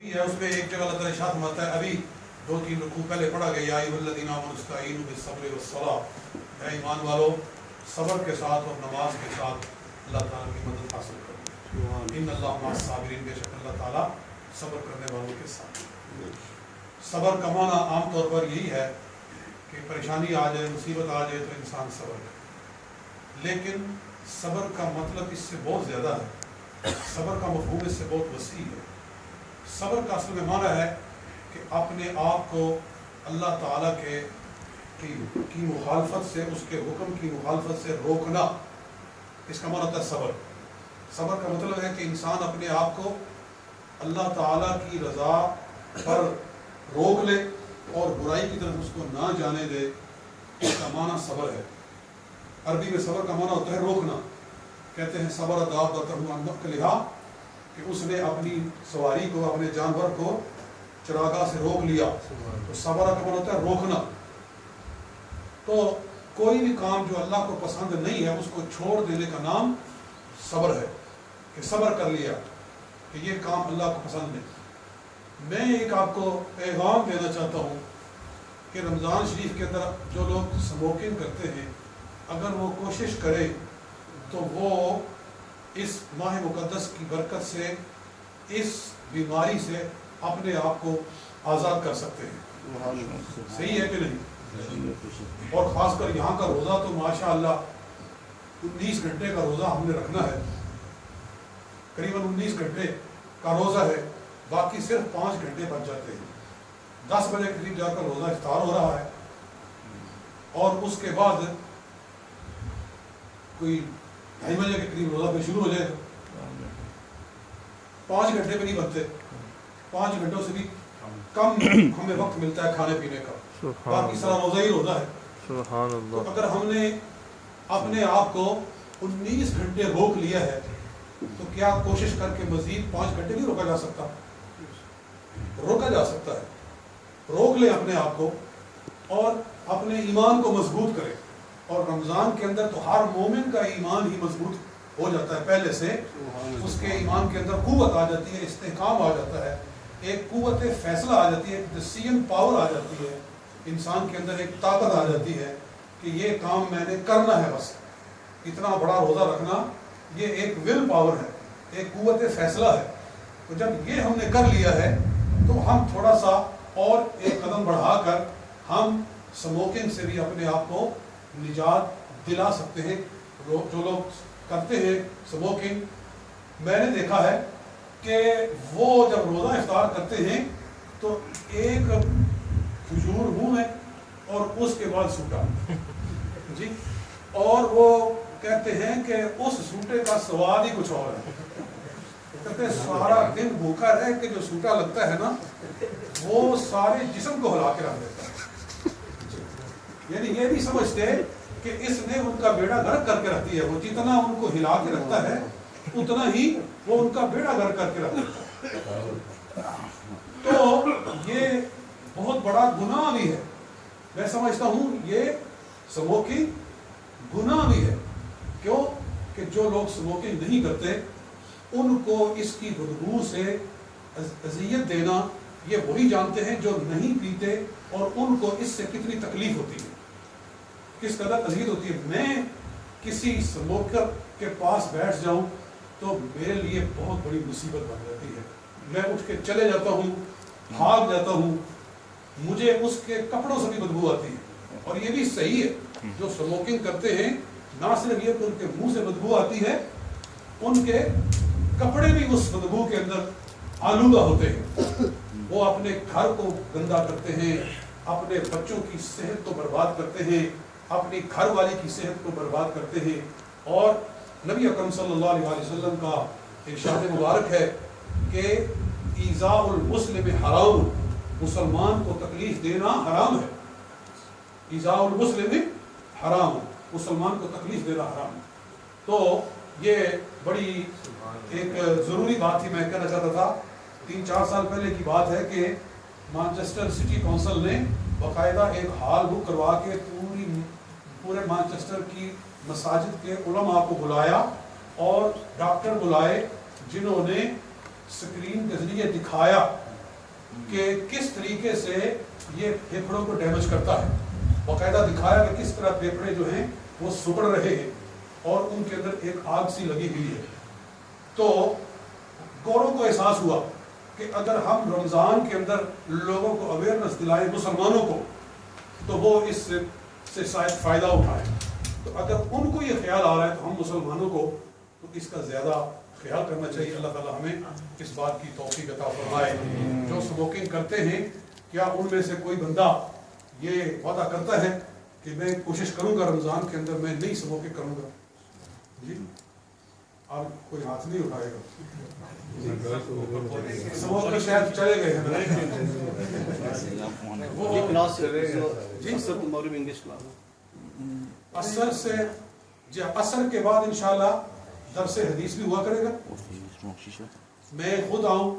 ہے اس میں ایک جگہ اللہ تعالیٰ ارشاد فرماتا ہے، ابھی 2-3 رکوع پہلے پڑھا گیا یا ایھا الذین آمنوا استعینوا بالصبر والصلاۃ، اے ایمان والو صبر کے ساتھ اور نماز کے ساتھ اللہ تعالیٰ کی مدد حاصل کرو، ان اللہ مع الصابرین، بے شک اللہ تعالیٰ صبر کرنے والوں کے ساتھ۔ صبر کا معنی عام طور پر یہی ہے کہ پریشانی آ جائے، مصیبت آ جائے تو انسان صبر کرے، لیکن صبر کا مطلب اس سے بہت زیادہ ہے، صبر کا مفہوم اس سے بہت وسیع ہے۔ صبر کا اصل میں معنی ہے کہ اپنے آپ کو اللہ تعالیٰ کی مخالفت سے، اس کے حکم کی مخالفت سے روکنا، اس کا معنی ہوتا ہے صبر۔ صبر کا مطلب ہے کہ انسان اپنے آپ کو اللہ تعالیٰ کی رضا پر روک لے اور برائی کی طرف اس کو نہ جانے دے، اس کا معنی صبر ہے۔ عربی میں صبر کا معنی ہوتا ہے روکنا، کہتے ہیں صبر دابۃہ عن مأکلھا، کہ اس نے اپنی سواری کو، اپنے جانور کو چراگاہ سے روک لیا، تو صبر کا معنی ہوتا ہے روکنا۔ تو کوئی بھی کام جو اللہ کو پسند نہیں ہے اس کو چھوڑ دینے کا نام صبر ہے، کہ صبر کر لیا کہ یہ کام اللہ کو پسند نہیں۔ میں ایک آپ کو پیغام دینا چاہتا ہوں کہ رمضان شریف کے اندر جو لوگ اسموکنگ کرتے ہیں، اگر وہ کوشش کرے تو وہ اس ماہ مقدس کی برکت سے، اس بیماری سے اپنے آپ کو آزاد کر سکتے ہیں۔ صحیح ہے کہ نہیں؟ اور خاص کر یہاں کا روزہ تو ماشاءاللہ 19 گھنٹے کا روزہ ہم نے رکھنا ہے، قریباً 19 گھنٹے کا روزہ ہے، باقی صرف 5 گھنٹے بچ جاتے ہیں۔ 10 بجے قریب جا کر روزہ افطار ہو رہا ہے، اور اس کے بعد کوئی 2:30 بجے کے قریب روزہ پھر شروع ہو جائے گا۔ 5 گھنٹے بھی نہیں بنتے، 5 گھنٹوں سے بھی کم ہمیں وقت ملتا ہے کھانے پینے کا، باقی سارا روزہ ہی روزہ ہے۔ تو اگر ہم نے اپنے آپ کو 19 گھنٹے روک لیا ہے تو کیا کوشش کر کے مزید 5 گھنٹے نہیں روکا جا سکتا؟ روکا جا سکتا ہے۔ روک لیں اپنے آپ کو اور اپنے ایمان کو مضبوط کریں، اور رمضان کے اندر تو ہر مومن کا ایمان ہی مضبوط ہو جاتا ہے پہلے سے، اس کے ایمان کے اندر قوت آ جاتی ہے، استحکام آ جاتا ہے، ایک قوت فیصلہ آ جاتی ہے، ایک ڈیسیژن پاور آ جاتی ہے، انسان کے اندر ایک طاقت آ جاتی ہے کہ یہ کام میں نے کرنا ہے۔ بس اتنا بڑا روزہ رکھنا یہ ایک ول پاور ہے، ایک قوت فیصلہ ہے۔ تو جب یہ ہم نے کر لیا ہے تو ہم تھوڑا سا اور ایک قدم بڑھا کر ہم اسموکنگ سے بھی اپنے آپ کو نجات دلا سکتے ہیں۔ جو لوگ کرتے ہیں اسموکنگ، میں نے دیکھا ہے کہ وہ جب روزہ افطار کرتے ہیں تو ایک کھجور منہ میں اور اس کے بعد سوٹا جی، اور وہ کہتے ہیں کہ اس سوٹے کا سواد ہی کچھ اور ہے۔ کہتے ہیں سارا دن بھوکا رہ کے جو سوٹا لگتا ہے نا، وہ سارے جسم کو ہلا کے رکھ دیتا ہے۔ یعنی یہ نہیں سمجھتے کہ اس نے ان کا بیڑا غرق کر کے رکھ دیا ہے، وہ جتنا ان کو ہلا کے رکھتا ہے اتنا ہی وہ ان کا بیڑا غرق کر کے رکھ دیتا ہے۔ تو یہ بہت بڑا گناہ بھی ہے، میں سمجھتا ہوں یہ اسموکنگ گناہ بھی ہے۔ کیوں کہ جو لوگ اسموکنگ نہیں کرتے ان کو اس کی بدبو سے اذیت دینا، یہ وہی جانتے ہیں جو نہیں پیتے اور ان کو اس سے کتنی تکلیف ہوتی ہے، کس قدر اذیت ہوتی ہے۔ میں کسی اسموکر کے پاس بیٹھ جاؤں تو میرے لیے بہت بڑی مصیبت بن جاتی ہے، میں اٹھ کے چلے جاتا ہوں، بھاگ جاتا ہوں، مجھے اس کے کپڑوں سے بھی بدبو آتی ہے۔ اور یہ بھی صحیح ہے، جو اسموکنگ کرتے ہیں نہ صرف یہ کہ ان کے منہ سے بدبو آتی ہے، ان کے کپڑے بھی اس بدبو کے اندر آلودہ ہوتے ہیں۔ وہ اپنے گھر کو گندا کرتے ہیں، اپنے بچوں کی صحت کو برباد کرتے ہیں، اپنی گھر والی کی صحت کو برباد کرتے ہیں۔ اور نبی اکرم صلی اللہ علیہ وسلم کا ارشاد مبارک ہے کہ ایذاء المسلم حرام، مسلمان کو تکلیف دینا حرام ہے۔ ایذاء المسلم حرام، مسلمان کو تکلیف دینا حرام ہے۔ تو یہ بڑی ایک ضروری بات تھی، میں کہنا چاہتا تھا۔ 3-4 سال پہلے کی بات ہے کہ مانچسٹر سٹی کونسل نے باقاعدہ ایک ہال بک کروا کے پورے مانچسٹر کی مساجد کے علماء کو بلایا اور ڈاکٹر بلائے جنہوں نے اسکرین کے ذریعے دکھایا کہ کس طریقے سے یہ پھیپھڑوں کو ڈیمیج کرتا ہے. باقاعدہ دکھایا کہ کس طرح پھیپھڑے جو ہیں وہ سکڑ رہے ہیں اور ان کے اندر ایک آگ سی لگی ہوئی ہے. تو گوروں کو احساس ہوا کہ اگر ہم رمضان کے اندر لوگوں کو اویئرنس دلائیں مسلمانوں کو تو وہ اس سے شاید فائدہ اٹھائیں. تو اگر ان کو یہ خیال آ رہا ہے تو ہم مسلمانوں کو تو اس کا زیادہ خیال کرنا چاہیے. اللہ تعالیٰ ہمیں اس بات کی توفیق عطا فرمائے. جو اسموکنگ کرتے ہیں کیا ان میں سے کوئی بندہ یہ وعدہ کرتا ہے کہ میں کوشش کروں گا رمضان کے اندر میں نہیں اسموکنگ کروں گا؟ جی آپ کوئی ہاتھ نہیں اٹھائے گا. اسموکر شاید چلے گئے ہیں. اثر سے جی اثر کے بعد انشاءاللہ درس حدیث بھی ہوا کرے گا. میں خود آؤں